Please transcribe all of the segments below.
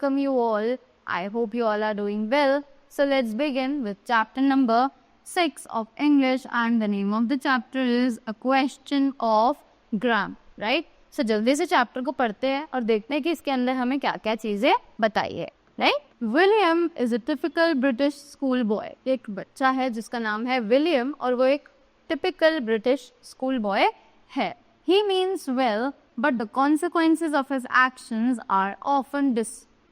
welcome you all. I hope you all are doing well. So let's begin with chapter number 6 of English, and the name of the chapter is A Question of Grammar, right? So जल्दी से chapter को पढ़ते हैं और देखते हैं कि इसके अंदर हमें क्या क्या चीज़ें बताई है, right? William is a typical British school boy. एक बच्चा है जिसका नाम है विलियम और वो एक typical British school boy है. He means well, but the consequences of his actions are often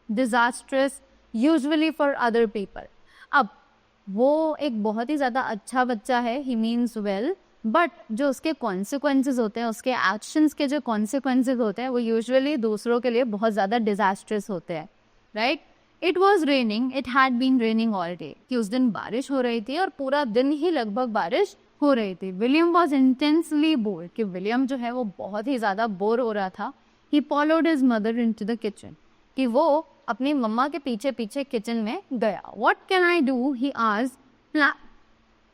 disastrous, usually for other people. अब वो एक बहुत ही ज़्यादा अच्छा बच्चा है, he means well, but जो उसके consequences होते हैं, उसके actions के जो consequences होते हैं, वो usually दूसरों के लिए बहुत ज़्यादा disastrous होते हैं, right? It was raining, it had been raining all day. कि उस दिन बारिश हो रही थी और पूरा दिन ही लगभग बारिश हो रही थी. विलियम वॉज इंटेंसली बोर्ड, कि विलियम जो है वो बहुत ही ज़्यादा बोर हो रहा था. He followed his mother into the kitchen, कि वो अपनी मम्मा के पीछे पीछे किचन में गया. What can I do, he asked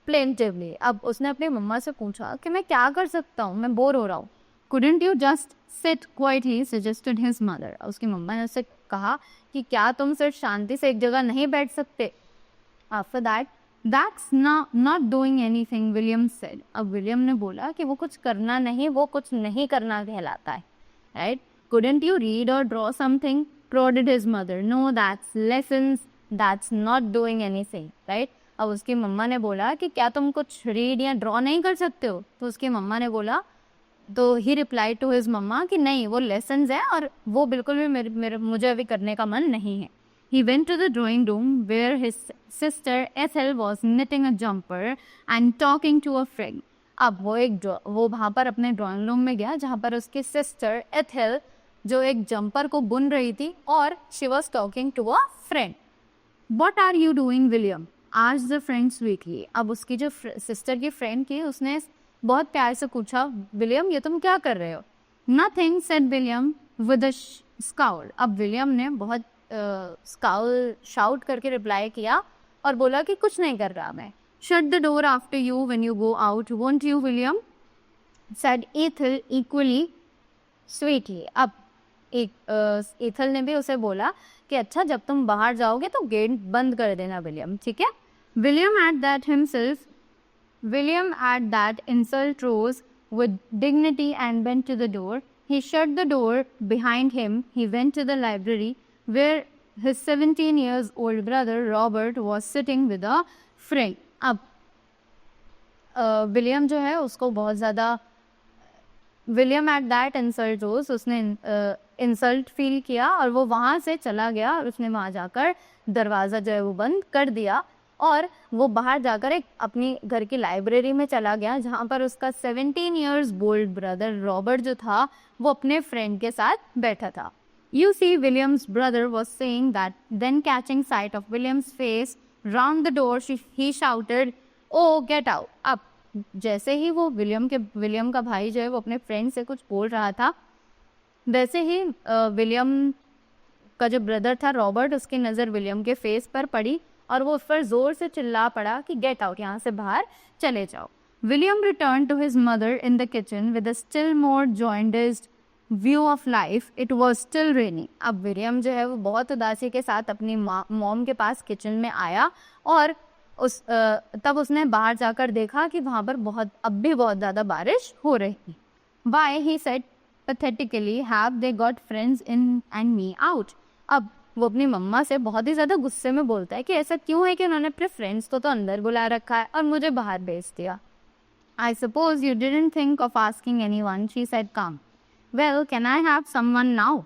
plaintively. अब उसने अपनी मम्मा से पूछा कि मैं क्या कर सकता हूँ, मैं बोर हो रहा हूँ. Couldn't you just sit quietly, suggested his mother. उसकी मम्मा ने उससे कहा कि क्या तुम सिर्फ शांति से एक जगह नहीं बैठ सकते. After that, That's not doing anything, William said. अब विलियम ने बोला कि वो कुछ करना नहीं, वो कुछ नहीं करना कहलाता है, right? Couldn't you read or draw something? Prodded his mother. No, that's lessons. That's not doing anything, right? अब उसकी मम्मा ने बोला कि क्या तुम कुछ रीड या ड्रॉ नहीं कर सकते हो. तो उसकी मम्मा ने बोला, तो ही रिप्लाई टू हिज मम्मा कि नहीं, वो लेसन्स है और वो बिल्कुल भी मुझे अभी करने का मन नहीं है. He went to the drawing room where his sister Ethel was knitting a jumper and talking to a friend. अब वो वहाँ पर अपने ड्राइंग रूम में गया जहाँ पर उसकी सिस्टर एथेल जो एक जंपर को बुन रही थी और she was talking to a friend. What are you doing, William? asked the friend sweetly. अब उसकी जो सिस्टर की फ्रेंड की उसने बहुत प्यार से पूछा, विलियम ये तुम क्या कर रहे हो. Nothing, said William with a scowl. अब विलियम ने बहुत स्काउल शाउट करके रिप्लाई किया और बोला कि कुछ नहीं कर रहा मैं. Shut the door after you when you go out, won't you William, said Ethel equally sweetly. अब एथल ने भी उसे बोला कि अच्छा जब तुम बाहर जाओगे तो गेट बंद कर देना विलियम, ठीक है. William ate that insult rose with dignity and went to the door. He shut the door behind him. He went to the library where his 17 years old brother Robert was sitting with a friend. अब William जो है उसको बहुत ज़्यादा William ate that insult रोज, उसने insult feel किया और वो वहाँ से चला गया और उसने वहाँ जाकर दरवाज़ा जो है वो बंद कर दिया और वो बाहर जाकर एक अपनी घर की लाइब्रेरी में चला गया जहाँ पर उसका 17 years old brother रॉबर्ट जो था वो अपने फ्रेंड के साथ बैठा था. You see, William's brother was saying that. Then catching sight of William's face round the door, he shouted, "Oh, get out!" अब जैसे ही वो विलियम का भाई जो है वो अपने फ्रेंड से कुछ बोल रहा था, वैसे ही विलियम का जो ब्रदर था रॉबर्ट, उसकी नज़र विलियम के फेस पर पड़ी और वो उस पर जोर से चिल्ला पड़ा कि गेट आउट, यहाँ से बाहर चले जाओ. William return to his mother in the kitchen with a still more jaundiced view of life. It was still raining. अब विलियम जो है वो बहुत उदासी के साथ अपनी मॉम के पास किचन में आया और तब उसने बाहर जाकर देखा कि वहाँ पर अब भी बहुत ज़्यादा बारिश हो रही थी. Why, he said pathetically, have they got friends in and me out. अब वो अपनी मम्मा से बहुत ही ज़्यादा गुस्से में बोलता है कि ऐसा क्यों है कि उन्होंने अपने फ्रेंड्स को तो अंदर बुला रखा है और मुझे बाहर भेज दिया. I suppose you didn't think of asking anyone, she said calm. Well, can I have someone now?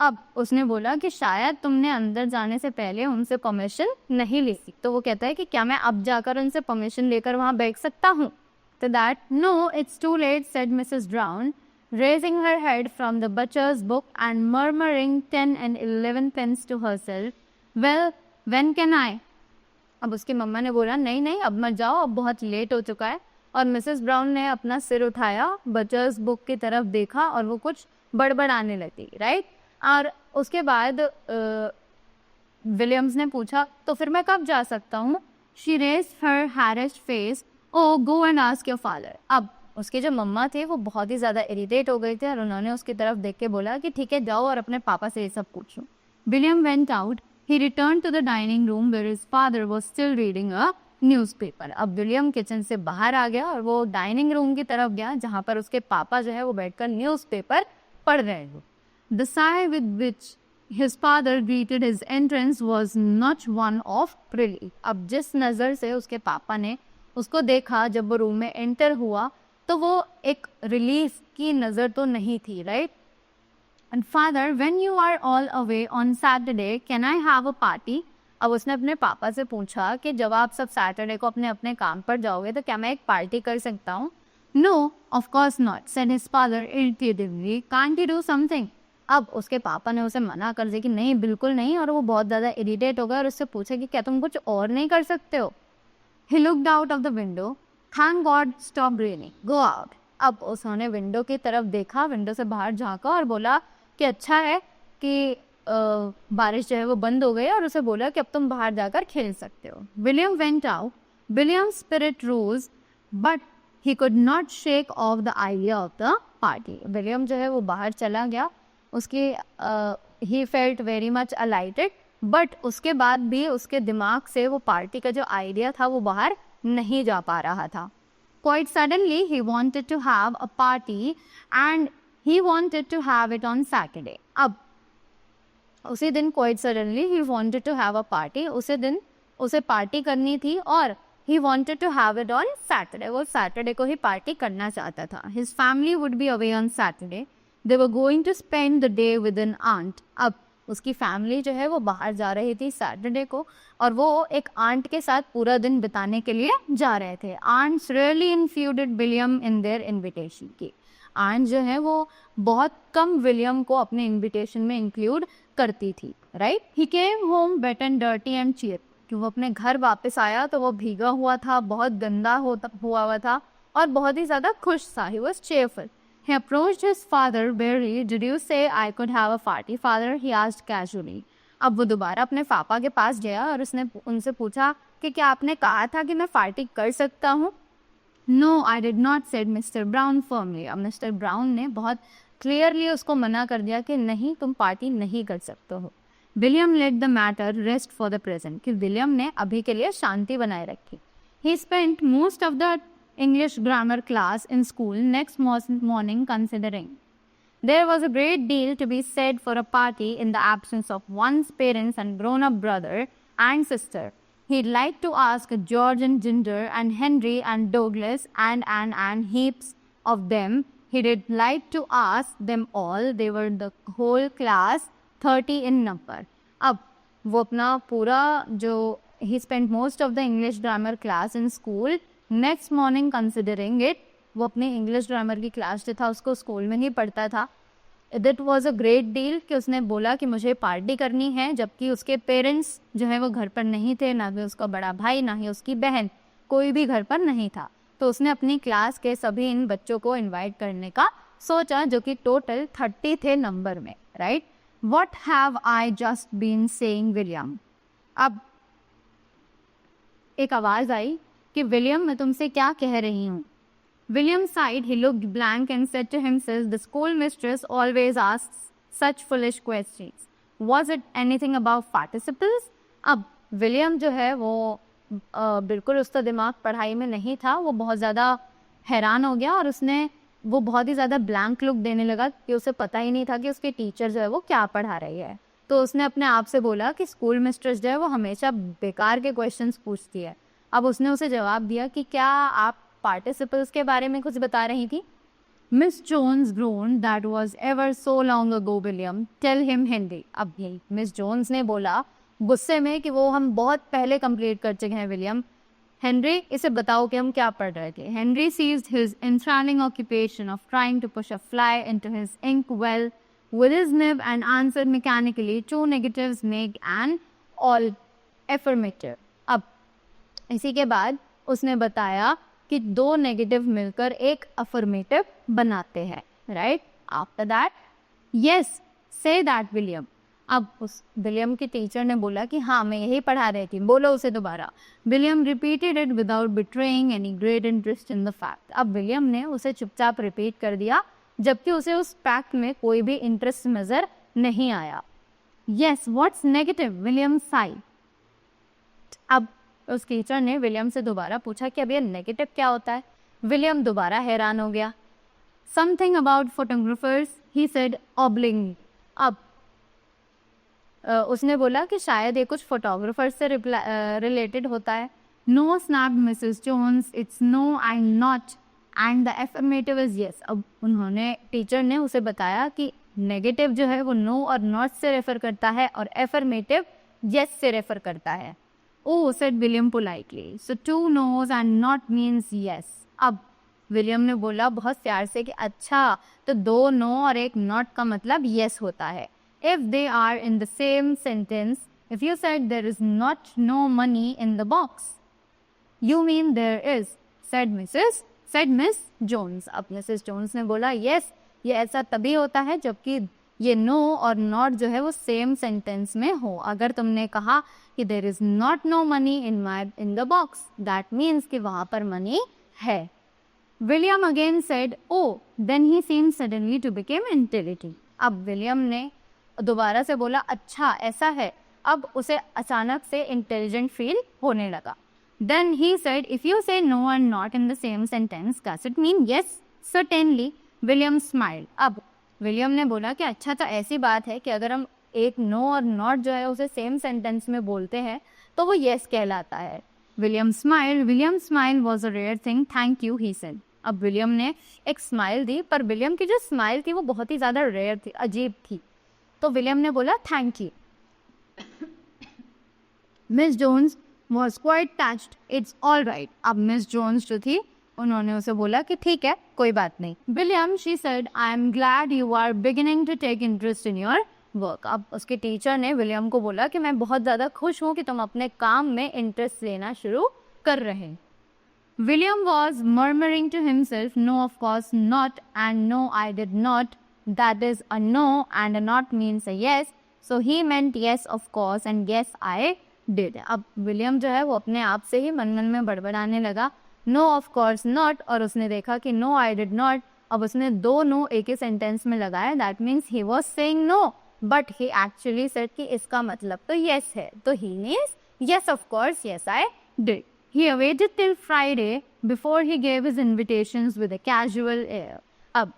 अब उसने बोला कि शायद तुमने अंदर जाने से पहले उनसे परमिशन नहीं ली थी. तो वो कहता है कि क्या मैं अब जाकर उनसे परमिशन लेकर वहाँ बैठ सकता हूँ. तो that, no, it's too late, said Mrs Brown, raising her head from the butcher's book and murmuring 10 and 11 pence to herself. Well, when can I? अब उसकी मम्मा ने बोला नहीं नहीं अब मत जाओ, अब बहुत लेट हो चुका है. और मिसेस ब्राउन ने अपना सिर उठाया, बचर्स बुक की तरफ देखा और वो कुछ बड़बड़ाने लगी, राइट. और उसके बाद विलियम्स ने पूछा तो फिर मैं कब जा सकता हूँ. She raised her harassed face. Oh, go and ask your father. अब उसकी जो मम्मा थी वो बहुत ही ज़्यादा इरिटेट हो गई थी और उन्होंने उसकी तरफ देख के बोला कि ठीक है जाओ और अपने पापा से ये सब पूछो। William went out, he return to the dining room where his father was still reading a newspaper. अब विलियम किचन से बाहर आ गया और वो डाइनिंग रूम की तरफ गया जहाँ पर उसके पापा जो है वो बैठकर न्यूज़पेपर पढ़ रहे थे। The sigh with which his father greeted his entrance was not one of relief. अब जिस नज़र से उसके पापा ने उसको देखा जब वो रूम में एंटर हुआ तो वो एक रिलीफ की नज़र तो नहीं थी, right? And father when you are all away on Saturday can I have a party? अब उसने अपने पापा से पूछा कि जब आप सब सैटरडे को अपने अपने काम पर जाओगे तो क्या मैं एक पार्टी कर सकता हूँ? No of course not, said his father irritably, can't you do something? अब उसके पापा ने उसे मना कर दिया कि नहीं, बिल्कुल नहीं, और वो बहुत ज़्यादा इरिटेट हो गया और उससे पूछा कि क्या तुम कुछ और नहीं कर सकते हो? He looked out of the window. Thank God, stop raining. Go out. अब उसने विंडो की तरफ देखा, विंडो से बाहर झांका और बोला कि अच्छा है कि बारिश जो है वो बंद हो गई, और उसे बोला कि अब तुम बाहर जाकर खेल सकते हो। William went out. William's spirit rose, but he could not shake off the idea of the party. William जो है वो बाहर चला गया, उसकी he felt very much alighted, but उसके बाद भी उसके दिमाग से वो पार्टी का जो आइडिया था वो बाहर नहीं जा पा रहा था। Quite suddenly he wanted to have a party and he wanted to have it on Saturday. अब उसी दिन quite suddenly he wanted to have a party, उसी दिन उसे पार्टी करनी थी और he wanted to have it on Saturday. वो सैटरडे को ही पार्टी करना चाहता था। His family would be away on Saturday. They were going to spend the day with an aunt. अब उसकी फैमिली जो है वो बाहर जा रही थी सैटरडे को और वो एक आंट के साथ पूरा दिन बिताने के लिए जा रहे थे। Aunts really included William in their invitation की। आंट जो है वो बहुत कम विलियम को अपने इनविटेशन में इंक्लूड करती थी, right? He came home wet and dirty and cheerful, कि वो अपने घर वापस आया तो वो भीगा हुआ था, बहुत गंदा हुआ था और बहुत ही ज़्यादा खुश था। He was cheerful. He approached his father barely. Did you say I could have a party, father? He asked casually. अब वो दोबारा अपने पापा के पास गया और उसने उनसे पूछा कि क्या आपने कहा था कि मैं पार्टी कर सकता हूँ? No, I did not, said Mr. Brown firmly. अब मिस्टर ब्राउन ने बहुत क्लियरली उसको मना कर दिया कि नहीं, तुम पार्टी नहीं कर सकते हो। William let the matter rest for the present, कि विलियम ने अभी के लिए शांति बनाए रखी। He spent most of the English grammar class in school next morning considering. There was a great deal to be said for a party in the absence of one's parents and grown-up brother and sister. He'd like to ask George and Ginger and Henry and Douglas and heaps of them. He did like to ask them all. They were the whole class, 30 in number. अब वो अपना पूरा जो he spent most of the English grammar class in school next morning considering it, वो अपनी English grammar की class जो था उसको स्कूल में ही पढ़ता था। That was a great deal, कि उसने बोला कि मुझे पार्टी करनी है, जबकि उसके पेरेंट्स जो है वो घर पर नहीं थे, ना भी उसका बड़ा भाई ना ही उसकी बहन, कोई भी घर पर नहीं था। तो उसने अपनी क्लास के सभी इन बच्चों को इन्वाइट करने का सोचा, जो कि टोटल 30 थे नंबर में, right? What have I just been saying William? अब एक आवाज़ आई कि विलियम, मैं तुमसे क्या कह रही हूँ? William sighed, he looked blank and said to himself, the school mistress always asks such foolish questions, was it anything about participles? अब विलियम जो है वो बिल्कुल उसका दिमाग पढ़ाई में नहीं था, वो बहुत ज़्यादा हैरान हो गया और वो बहुत ही ज़्यादा ब्लैंक लुक देने लगा कि उसे पता ही नहीं था कि उसके टीचर जो है वो क्या पढ़ा रही है। तो उसने अपने आप से बोला कि स्कूल मिस्ट्रेस जो है वो हमेशा बेकार के क्वेश्चंस पूछती है। अब उसने उसे जवाब दिया कि क्या आप पार्टिसिपल्स के बारे में कुछ बता रही थी? Miss Jones groaned, that was ever so long ago William, tell him Hindi. अब यही मिस जोन्स ने बोला गुस्से में कि वो हम बहुत पहले कंप्लीट कर चुके हैं विलियम। हेनरी, इसे बताओ कि हम क्या पढ़ रहे थे। Henry seized his enthralling occupation of trying to push a fly into his ink well with his nib and answered mechanically, 2 negatives make an all affirmative. अब इसी के बाद उसने बताया कि 2 नेगेटिव मिलकर एक अफर्मेटिव बनाते हैं, right? After that, yes, say that William, अब उस विलियम की टीचर ने बोला कि हाँ मैं यही पढ़ा रही थी, बोलो उसे दोबारा। William repeated it without betraying any great interest in the fact. अब विलियम ने उसे चुपचाप रिपीट कर दिया जबकि उसे उस फैक्ट में कोई भी इंटरेस्ट नजर नहीं आया। Yes what's negative, William side. अब उस टीचर ने विलियम से दोबारा पूछा कि अब ये नेगेटिव क्या होता है। विलियम दोबारा हैरान हो गया। Something about photographers, he said obligingly. अब उसने बोला कि शायद ये कुछ फोटोग्राफर से रिलेटेड होता है। No snapped Mrs Jones, it's no and not and the affirmative is yes. अब उन्होंने टीचर ने उसे बताया कि नेगेटिव जो है वो नो और नॉट से रेफर करता है और एफर्मेटिव यस से रेफर करता है। Oh said William politely, so two noes and not means yes. अब विलियम ने बोला बहुत प्यार से कि अच्छा तो दो नो और एक नॉट का मतलब यस होता है। If they are in the same sentence, if you said there is not no money in the box, you mean there is, said Miss Jones। अब Mrs. Jones ने बोला yes, ये ऐसा तभी होता है जबकि ये no और not जो है वो same sentence में हो। अगर तुमने कहा कि there is not no money in the box, that means कि वहाँ पर money है। William again said, oh, then he seemed suddenly to become intelligent। अब विलियम ने दोबारा से बोला अच्छा ऐसा है, अब उसे अचानक से इंटेलिजेंट फील होने लगा। Then he said if you say no and not in the same sentence does it mean yes, certainly. William smiled. अब विलियम ने बोला कि अच्छा तो ऐसी बात है कि अगर हम एक नो और नॉट जो है उसे सेम सेंटेंस में बोलते हैं तो वो यस कहलाता है। William smile was a rare thing, thank you, he said. अब विलियम ने एक स्माइल दी, पर विलियम की जो स्माइल थी वो बहुत ही ज़्यादा रेयर थी, अजीब थी। तो विलियम ने बोला thank you. Miss Jones was quite touched, it's all right. अब मिस जोन्स जो थी उन्होंने उसे बोला कि ठीक है कोई बात नहीं। William, she said, I am glad you are beginning to take interest in your work. अब उसके टीचर ने विलियम को बोला कि मैं बहुत ज़्यादा खुश हूँ कि तुम अपने काम में इंटरेस्ट लेना शुरू कर रहे। William was murmuring to himself, no of course not and no I did not, that is a no and a not means a yes, so he meant yes of course and yes I did। अब William जो है वो अपने आप से ही मन मन में बड़बड़ाने लगा, no of course not, और उसने देखा कि no I did not। अब उसने दो no एक ही सेंटेंस में लगाया, that means he was saying no but he actually said कि इसका मतलब तो yes है, तो he means yes of course yes I did। He waited till Friday before he gave his invitations with a casual air। अब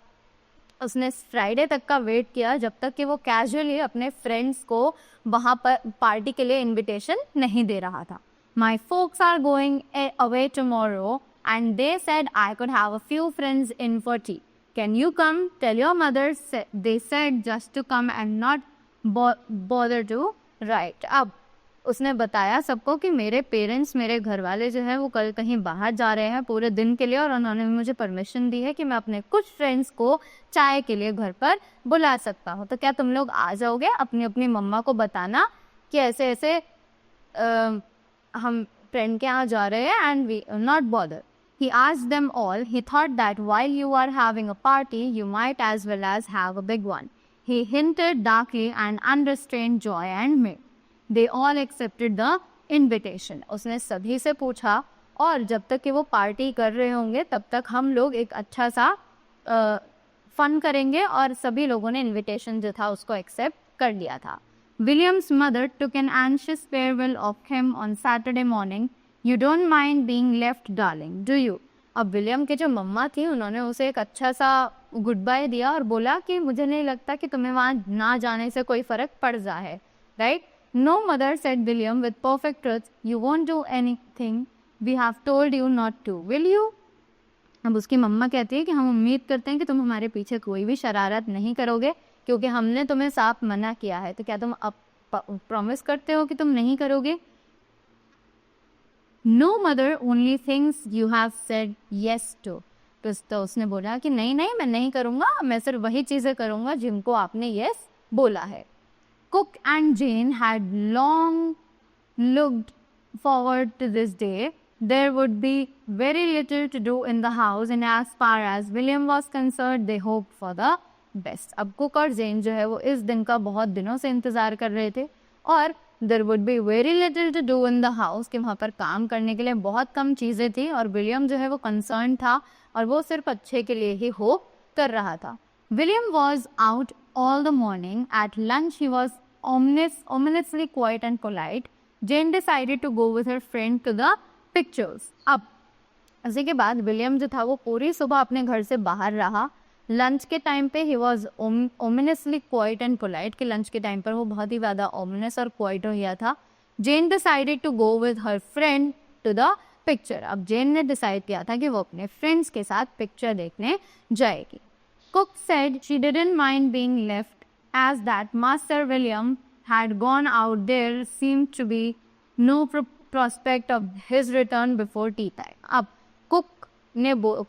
उसने Friday तक का वेट किया जब तक कि वो कैजुअली अपने फ्रेंड्स को वहाँ पर पार्टी के लिए इनविटेशन नहीं दे रहा था। My folks are going away tomorrow and they said I could have a few friends in for tea, can you come, tell your mother they said just to come and not bother to write. अब उसने बताया सबको कि मेरे parents, मेरे घर वाले जो है वो कल कहीं बाहर जा रहे हैं पूरे दिन के लिए और उन्होंने मुझे परमिशन दी है कि मैं अपने कुछ फ्रेंड्स को चाय के लिए घर पर बुला सकता हूँ, तो क्या तुम लोग आ जाओगे? अपनी अपनी मम्मा को बताना कि ऐसे ऐसे हम फ्रेंड के यहाँ जा रहे हैं and we not bother. He asked them all. He thought that while you are having a party, you might as well as have a big one. He hinted darkly and unrestrained joy and mirth. They all accepted the invitation. उसने सभी से पूछा और जब तक कि वो party कर रहे होंगे तब तक हम लोग एक अच्छा सा फन करेंगे, और सभी लोगों ने इनविटेशन जो था उसको एक्सेप्ट कर लिया था। William's mother took an anxious farewell of him on Saturday morning. You don't mind being left, darling, do you? अब विलियम के जो मम्मा थी उन्होंने उसे एक अच्छा सा गुड बाय दिया और बोला कि मुझे नहीं लगता कि तुम्हें वहाँ ना जाने से कोई फ़र्क पड़ रहा है, right? No mother, said William with perfect truth, you won't do anything we have told you not to, will you? अब उसकी मम्मा कहती है कि हम उम्मीद करते हैं कि तुम हमारे पीछे कोई भी शरारत नहीं करोगे क्योंकि हमने तुम्हें साफ मना किया है, तो क्या तुम अब प्रॉमिस करते हो कि तुम नहीं करोगे? No mother, only things you have said yes to। तो उसने बोला कि नहीं नहीं मैं नहीं करूँगा, मैं सिर्फ वही चीज़ें करूँगा जिनको आपने yes बोला है। Cook and Jane had long looked forward to this day. There would be very little to do in the house, and as far as William was concerned, they hoped for the best. अब cook और जेन जो है वो इस दिन का बहुत दिनों से इंतज़ार कर रहे थे और there would be very little to do in the house, कि वहाँ पर काम करने के लिए बहुत कम चीज़ें थी और विलियम जो है वो कंसर्न था और वो सिर्फ अच्छे के लिए ही होप कर रहा था। William was out all the morning. At lunch, he was ominously quiet and polite. Jane decided to go with her friend to the pictures. अब इसी के बाद विलियम जो था वो पूरी सुबह अपने घर से बाहर रहा। लंच के टाइम पे he was ominously quiet and polite, कि लंच के टाइम पर वो बहुत ही ज़्यादा ominous और quiet हो गया था। जेन decided to go with her friend to the picture. अब जेन ने डिसाइड किया था कि वो अपने फ्रेंड्स के साथ पिक्चर देखने जाएगी। Cook said she didn't mind being left, as that Master William had gone out. There seemed to be no prospect of his return before tea time. अब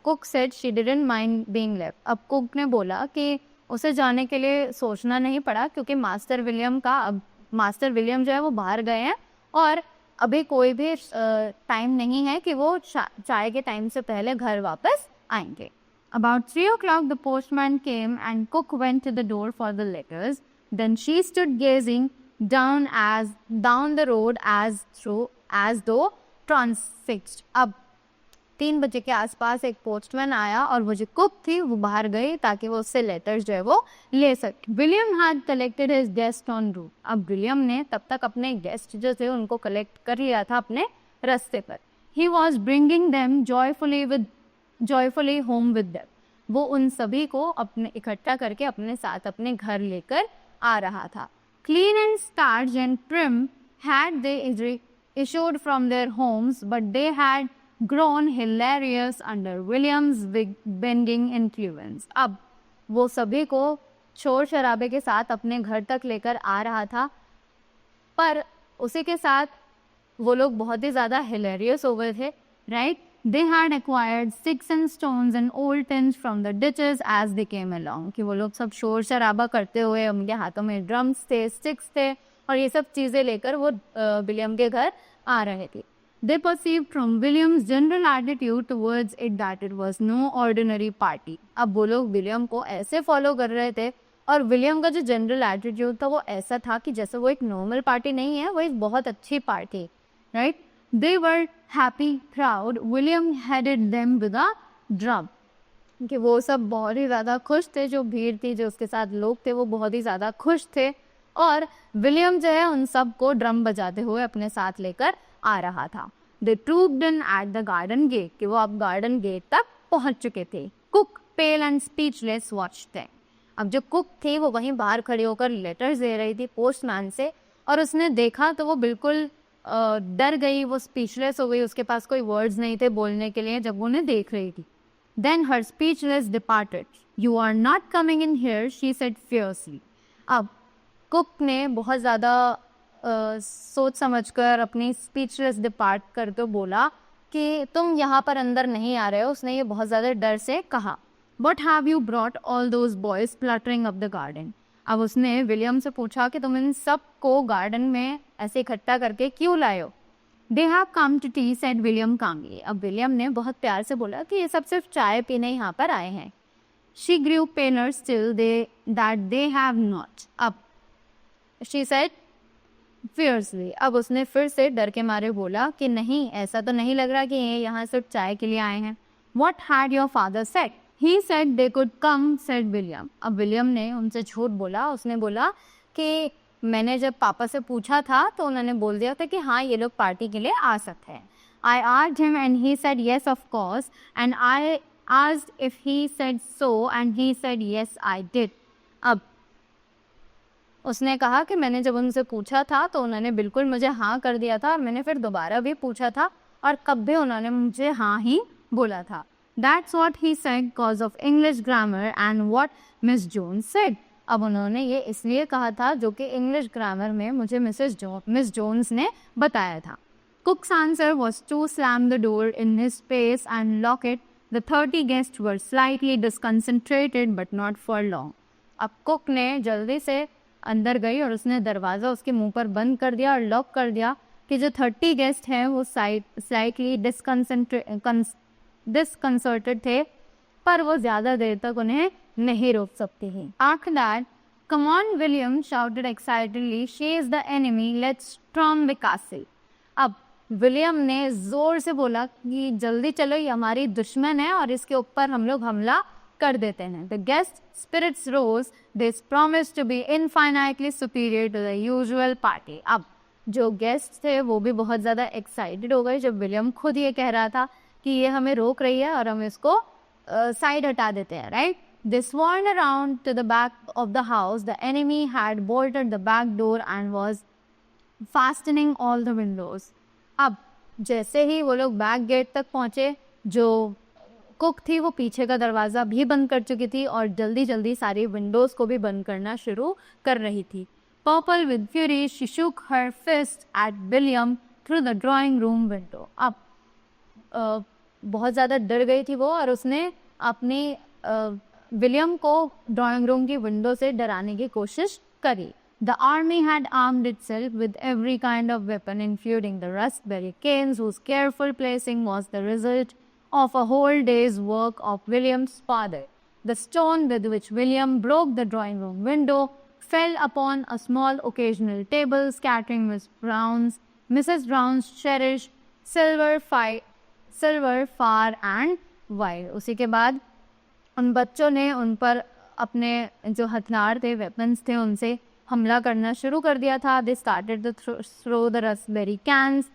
Cook said she didn't mind being left. अब Cook ने बोला कि उसे जाने के लिए सोचना नहीं पड़ा, क्योंकि मास्टर विलियम जो है वो बाहर गए हैं और अभी कोई भी टाइम नहीं है कि वो चाय के टाइम से पहले घर वापस आएंगे। About 3 o'clock, the postman came and Cook went to the door for the letters. Then she stood gazing down the road as though transfixed. अब 3 बजे के आसपास एक पोस्टमैन आया और वो जो कुक थी वो बाहर गई ताकि वो उससे लेटर्स जो है वो ले सके। William had collected his guest en route. अब विलियम ने तब तक अपने गेस्ट जो थे उनको कलेक्ट कर लिया था अपने रास्ते पर। He was bringing them joyfully home with them. वो उन सभी को अपने इकट्ठा करके अपने साथ अपने घर लेकर आ रहा था। Clean and starched and prim had they issued from their homes, but they had grown hilarious under William's bending influence. अब वो सभी को शोर शराबे के साथ अपने घर तक लेकर आ रहा था, पर उसी के साथ वो लोग बहुत ही ज़्यादा हिलेरियस हो गए थे, right? They had acquired sticks and stones and old tins from the ditches as they came along. कि वो लोग सब शोर शराबा करते हुए, उनके हाथों में ड्रम्स थे, स्टिक्स थे और ये सब चीज़ें लेकर वो विलियम के घर आ रहे थे। They perceived from William's general attitude towards it that it was no ordinary party. अब वो लोग विलियम को ऐसे फॉलो कर रहे थे और विलियम का जो जनरल एटीट्यूड था वो ऐसा था कि जैसे वो एक नॉर्मल पार्टी नहीं है, वो एक बहुत अच्छी party, right? They were happy crowd. William headed them with a drum. कि वो सब बहुत ही ज़्यादा खुश थे, जो भीड़ थी, जो उसके साथ लोग थे, वो बहुत ही ज़्यादा खुश थे और विलियम जो है उन सब को ड्रम बजाते हुए अपने साथ लेकर आ रहा था। They trooped in at the garden gate. कि वो अब गार्डन गेट तक पहुंच चुके थे। Cook, pale and speechless, watched them. अब जो कुक थी वो वहीं बाहर खड़ी होकर लेटर्स दे रही थी पोस्टमैन से और उसने देखा तो वो बिल्कुल डर गई, वो स्पीचलेस हो गई, उसके पास कोई वर्ड्स नहीं थे बोलने के लिए जब वो उन्हें देख रही थी। Then her speechless departed. You are not coming in here, she said fiercely. अब कुक ने बहुत ज़्यादा सोच समझकर अपनी स्पीचलेस डिपार्ट कर तो बोला कि तुम यहाँ पर अंदर नहीं आ रहे हो। उसने ये बहुत ज़्यादा डर से कहा। What have you brought all those boys fluttering up the garden? अब उसने विलियम से पूछा कि तुम इन सब को गार्डन में ऐसे इकट्ठा करके क्यों लाए हो? They have come to tea, said William calmly. अब विलियम ने बहुत प्यार से बोला कि ये सब सिर्फ चाय पीने यहाँ पर आए हैं। She grew paler still that they have not. अब she said fiercely. अब उसने फिर से डर के मारे बोला कि नहीं, ऐसा तो नहीं लग रहा कि ये यहाँ सिर्फ चाय के लिए आए हैं। What had your father said? He said they could come, said William. अब विलियम ने उनसे झूठ बोला। उसने बोला कि मैंने जब पापा से पूछा था तो उन्होंने बोल दिया था कि हाँ ये लोग पार्टी के लिए आ सकते हैं। I asked him and he said yes of course, and I asked if he said so and he said yes I did. अब उसने कहा कि मैंने जब उनसे पूछा था तो उन्होंने बिल्कुल मुझे हाँ कर दिया था और मैंने फिर दोबारा भी पूछा था और कब भी उन्होंने मुझे हाँ ही बोला था। That's what he said because of English grammar and what Miss Jones said. अब उन्होंने ये इसलिए कहा था जो कि इंग्लिश ग्रामर में मुझे मिस जोन्स ने बताया था। Cook's answer was to slam the door in his face and lock it. The 30 guests were slightly disconcentrated but not for long. अब कुक ने जल्दी से अंदर गई और उसने दरवाज़ा उसके मुंह पर बंद कर दिया और लॉक कर दिया कि जो 30 गेस्ट हैं वो स्लाइटली डिस्कंसर्टेड थे, पर वो ज़्यादा देर तक उन्हें नहीं रोक सकती ही। After that, come on, William shouted excitedly, she is the enemy, let's storm the castle. अब विलियम ने जोर से बोला कि जल्दी चलो, ये हमारी दुश्मन है और इसके ऊपर हम लोग हमला कर देते हैं। The guest spirits rose, they promised to be infinitely superior to the usual party. अब जो गेस्ट थे वो भी बहुत ज़्यादा एक्साइटेड हो गए जब विलियम खुद ये कह रहा था कि ये हमें रोक रही है और हम इसको साइड हटा देते हैं, right? They swarmed around to the back of the house. The enemy had bolted the back door and was fastening all the windows. अब जैसे ही वो लोग बैक गेट तक पहुंचे, जो कुक थी वो पीछे का दरवाज़ा भी बंद कर चुकी थी और जल्दी जल्दी सारी विंडोज़ को भी बंद करना शुरू कर रही थी। Purple with fury, she shook her fist at William through the drawing room window. अब बहुत ज़्यादा डर गई थी वो और उसने अपनी विलियम को ड्राइंग रूम की विंडो से डराने की कोशिश करी। The army had armed itself with every kind of weapon, including the raspberry canes, whose careful placing was the result of a whole day's work of William's father. The stone with which William broke the drawing room window fell upon a small occasional table, scattering Mrs. Brown's cherished silver, far and wide. उसी के बाद उन बच्चों ने उन पर अपने जो हथियार थे, वेपन्स थे, उनसे हमला करना शुरू कर दिया था। They started to throw the raspberry cans,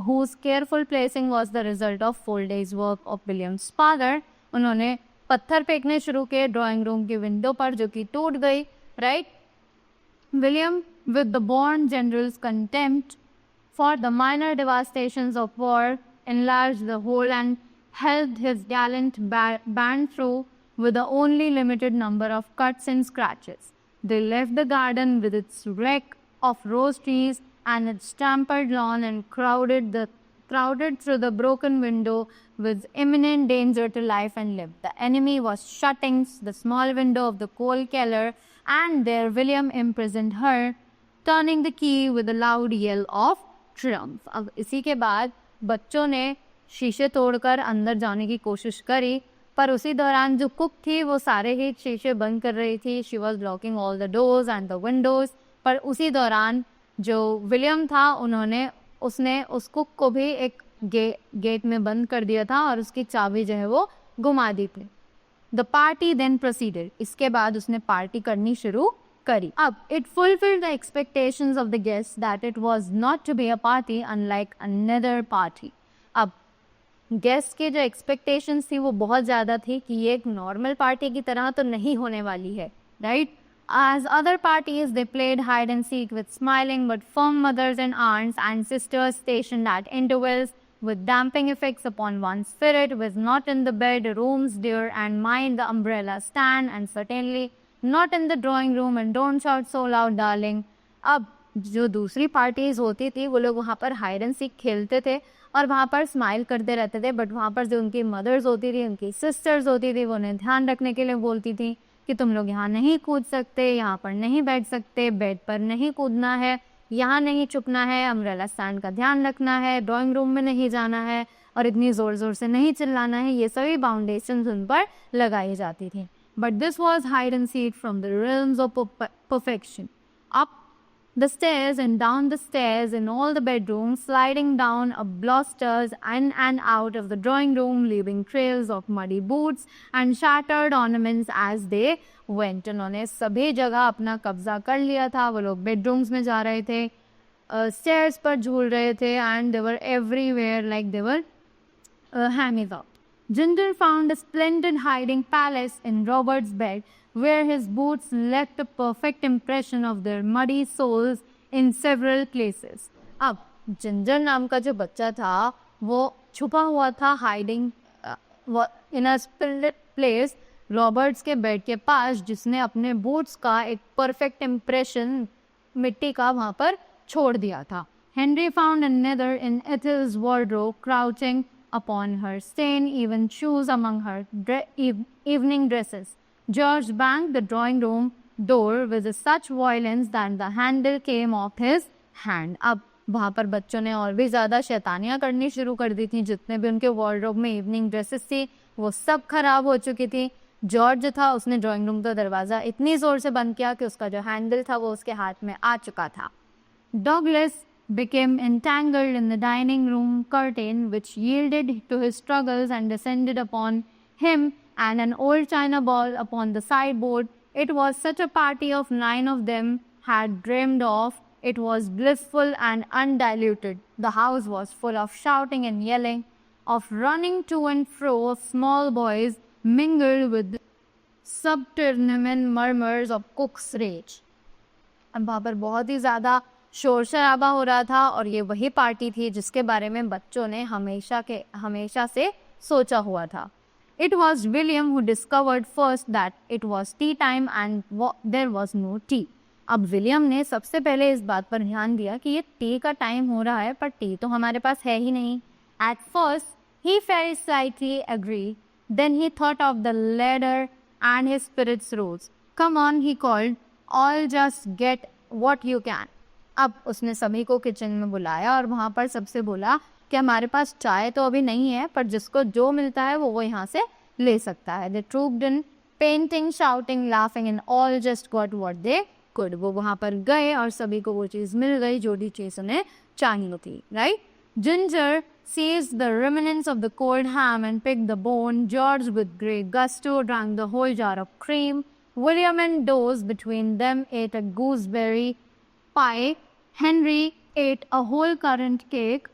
whose careful placing was the result of full day's work of William's father. उन्होंने पत्थर फेंकने शुरू किए ड्राइंग रूम की विंडो पर, जो कि टूट गई, right? William, with the born general's contempt for the minor devastations of war, enlarged the whole and helped his gallant band through with the only limited number of cuts and scratches. They left the garden with its wreck of rose trees and its trampled lawn and crowded through the broken window with imminent danger to life and limb. The enemy was shutting the small window of the coal cellar, and there William imprisoned her, turning the key with a loud yell of triumph. अब इसी के बाद बच्चों ने शीशे तोड़कर अंदर जाने की कोशिश करी, पर उसी दौरान जो कुक थी वो सारे ही शीशे बंद कर रही थी। She was blocking all the doors and the Windows. पर उसी दौरान जो विलियम था उसने उस कुक को भी एक गेट में बंद कर दिया था और उसकी चाबी जो है वो घुमा दी थी। The party then proceeded. इसके बाद उसने पार्टी करनी शुरू करी। अब it fulfilled the expectations of the guest that it was not to be a party unlike another party. अब गेस्ट के जो एक्सपेक्टेशंस थी वो बहुत ज़्यादा थी कि ये एक नॉर्मल पार्टी की तरह तो नहीं होने वाली है, right? As other parties, they played hide and seek with smiling but firm mothers and aunts and sisters stationed at intervals, with damping effects upon one's spirit, was not in the bedrooms, dear, and mind the umbrella stand, and certainly not in the drawing room, and don't shout so loud, darling. अब जो दूसरी parties होती थी वो लोग वहाँ पर hide and seek खेलते थे और वहाँ पर स्माइल करते रहते थे, बट वहाँ पर जो उनकी मदर्स होती थी, उनकी सिस्टर्स होती थी, वो उन्हें ध्यान रखने के लिए बोलती थी कि तुम लोग यहाँ नहीं कूद सकते, यहाँ पर नहीं बैठ सकते, बेड पर नहीं कूदना है, यहाँ नहीं छुपना है, अम्ब्रेला स्टैंड का ध्यान रखना है, ड्राइंग रूम में नहीं जाना है और इतनी ज़ोर ज़ोर से नहीं चिल्लाना है। ये सभी बाउंडेशंस उन पर लगाई जाती थी। But this was hide and seek from the realms of perfection. Up the stairs and down the stairs in all the bedrooms, sliding down balusters in and out of the drawing room, leaving trails of muddy boots and shattered ornaments as they went. उन्होंने सभी जगह अपना कब्जा कर लिया था। वो लोग बेडरूम्स में जा रहे थे, स्टेयर्स पर झूल रहे थे, and they were everywhere like they were hanging up. Ginger found a splendid hiding place in Robert's bed, where his boots left a perfect impression of their muddy soles in several places. अब ginger नाम का जो बच्चा था वो छुपा हुआ था hiding in a splendid place Roberts के बेड के पास, जिसने अपने बूट्स का एक परफेक्ट इम्प्रेशन मिट्टी का वहाँ पर छोड़ दिया था. Henry found another in Ethel's wardrobe, crouching upon her stain-even shoes among her evening dresses. George banged the drawing room door with such violence that the handle came off his hand. अब वहाँ पर बच्चों ने और भी ज़्यादा शैतानियाँ करनी शुरू कर दी थी. जितने भी उनके वॉर्डरोब में इवनिंग ड्रेसेस थी वो सब खराब हो चुकी थी. जॉर्ज जो था उसने ड्राइंग रूम का दरवाज़ा इतनी ज़ोर से बंद किया कि उसका जो हैंडल था वो उसके हाथ में आ चुका था। Douglas became entangled in the dining room curtain, which yielded to his struggles and descended upon him and an old china ball upon the sideboard. It was such a party of 9 of them had dreamed of. It was blissful and undiluted. The house was full of shouting and yelling, of running to and fro of small boys, mingled with subterranean murmurs of cook's rage. अब वहाँ पर बहुत ही ज़्यादा शोर शराबा हो रहा था और ये वही पार्टी थी जिसके बारे में बच्चों ने हमेशा से सोचा हुआ था। It was William who discovered first that it was tea time and there was no tea. अब विलियम ने सबसे पहले इस बात पर ध्यान दिया कि ये टी का टाइम हो रहा है पर टी तो हमारे पास है ही नहीं। At first he very slightly agreed. Then he thought of the ladder and his spirits rose. Come on, he called. All just get what you can. अब उसने सभी को किचन में बुलाया और वहाँ पर सबसे बोला कि हमारे पास चाय तो अभी नहीं है पर जिसको जो मिलता है वो यहाँ से ले सकता है। They trooped in, painting, shouting, laughing and all just got what they could. वो वहाँ पर गए और सभी को वो चीज़ मिल गई जो भी चीज़ उन्हें चाहिए थी। Right? Ginger seized the remnants of the cold ham and picked the bone. George, with great gusto, drank the whole jar of cream. William and Dose between them ate a gooseberry pie. Henry ate a whole currant cake.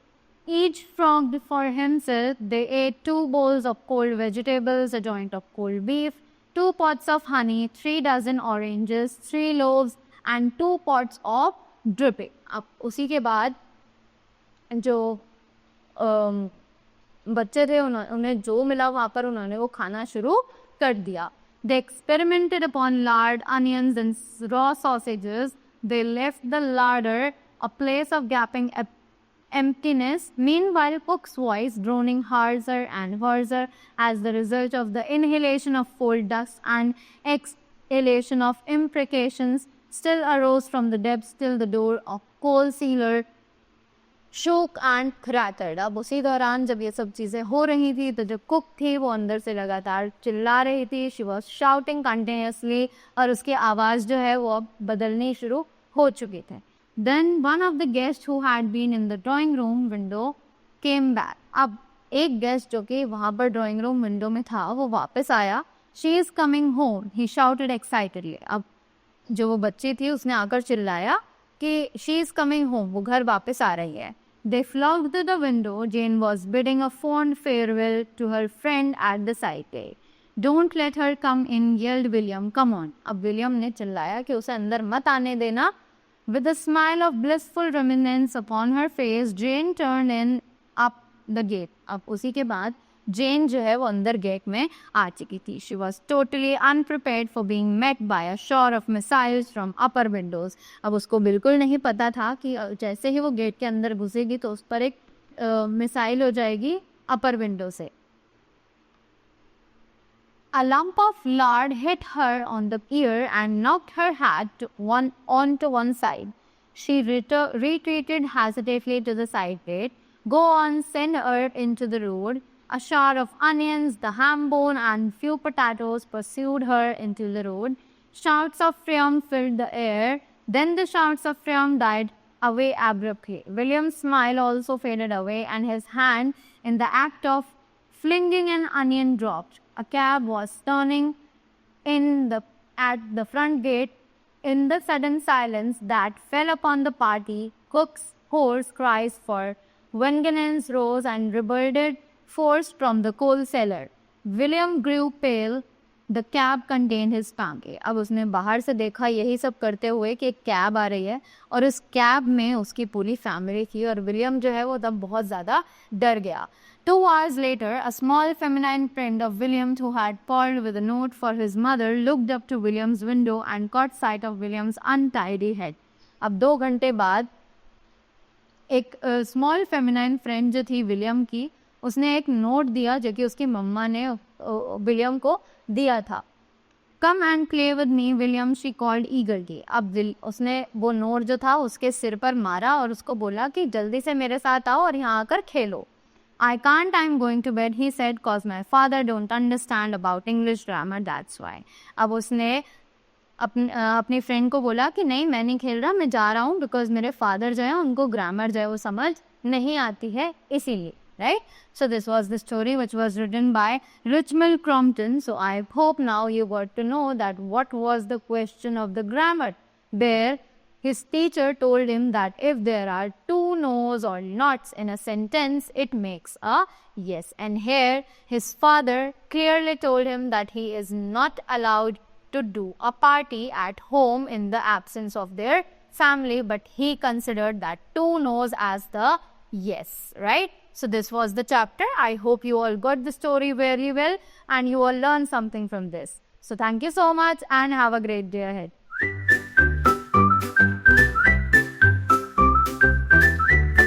Each frogged for himself. They ate 2 bowls of cold vegetables, a joint of cold beef, 2 pots of honey, 3 dozen oranges, 3 loaves and 2 pots of dripping. अब उसी के बाद जो बच्चे थे उन्हें जो मिला वहाँ पर उन्होंने वो खाना शुरू कर दिया। They experimented upon lard, onions and raw sausages. They left the larder a place of gaping emptiness. Meanwhile, cook's voice droning harsher and harsher as the result of the inhalation of coal dust and exhalation of imprecations still arose from the depths till the door of coal cellar shook and crattered. अब उसी दौरान जब ये सब चीज़ें हो रही थी तो जो कुक थी वो अंदर से लगातार चिल्ला रही थी। She was shouting continuously और उसकी आवाज़ जो है वो अब बदलनी शुरू हो चुकी थी। Then one of the guests who had been in the drawing room window came back. अब एक गेस्ट जो कि वहाँ पर ड्राइंग रूम विंडो में था वो वापस आया। She is coming home, he shouted excitedly. अब जो वो बच्ची थी उसने आकर चिल्लाया कि she is coming home, वो घर वापस आ रही है। They flocked to the window. Jane was bidding a fond farewell to her friend at the side gate. Don't let her come in, yelled William. Come on. अब William ने चिल्लाया कि उसे अंदर मत आने देना। With a smile of blissful reminiscence upon her face, Jane turned in up the gate. अब उसी के बाद जेन जो है वो अंदर गेट में आ चुकी थी। She was totally unprepared for being met by a shower of missiles from upper windows. अब उसको बिल्कुल नहीं पता था कि जैसे ही वो गेट के अंदर घुसेगी तो उस पर एक मिसाइल हो जाएगी अपर विंडो से। A lump of lard hit her on the ear and knocked her hat onto one side. She retreated hesitantly to the side gate. Go on, send her into the road. A shower of onions, the ham bone, and few potatoes pursued her into the road. Shouts of triumph filled the air. Then the shouts of triumph died away abruptly. William's smile also faded away, and his hand, in the act of flinging an onion, dropped. A cab was turning at the front gate. In the sudden silence that fell upon the party, cook's hoarse cries for vengeance rose and rebelled force from the coal cellar. William grew pale. The cab contained his family. अब उसने बाहर से देखा यही सब करते हुए कि एक कैब आ रही है और उस कैब में उसकी पूरी फैमिली थी और विलियम जो है वो तब बहुत ज़्यादा डर गया। 2 hours later, a small feminine friend of William's who had called with a note for his mother looked up to William's window and caught sight of William's untidy head. अब 2 घंटे बाद एक स्मॉल फेमिनाइन फ्रेंड जो थी William की उसने एक note दिया जो कि उसकी मम्मा ने विलियम को दिया था। Come and play with me William, she called ईगरली। अब उसने वो नोट जो था उसके सिर पर मारा और उसको बोला कि जल्दी से मेरे साथ आओ और यहाँ आकर खेलो। I can't, I'm going to bed, he said, cause my father don't understand about English grammar, that's why. अब उसने अपनी फ्रेंड को बोला कि नहीं मैं नहीं खेल रहा, मैं जा रहा हूँ, बिकॉज मेरे फादर जो है उनको ग्रामर जो है वो समझ नहीं आती है, इसीलिए. Right? So this was the story which was written by Richmal Crompton. So I hope now you got to know that what was the question of the grammar. There, his teacher told him that if there are two no's or nots in a sentence, it makes a yes. And here, his father clearly told him that he is not allowed to do a party at home in the absence of their family, but he considered that two no's as the yes, right? So this was the chapter. I hope you all got the story very well and you all learned something from this. So thank you so much and have a great day ahead.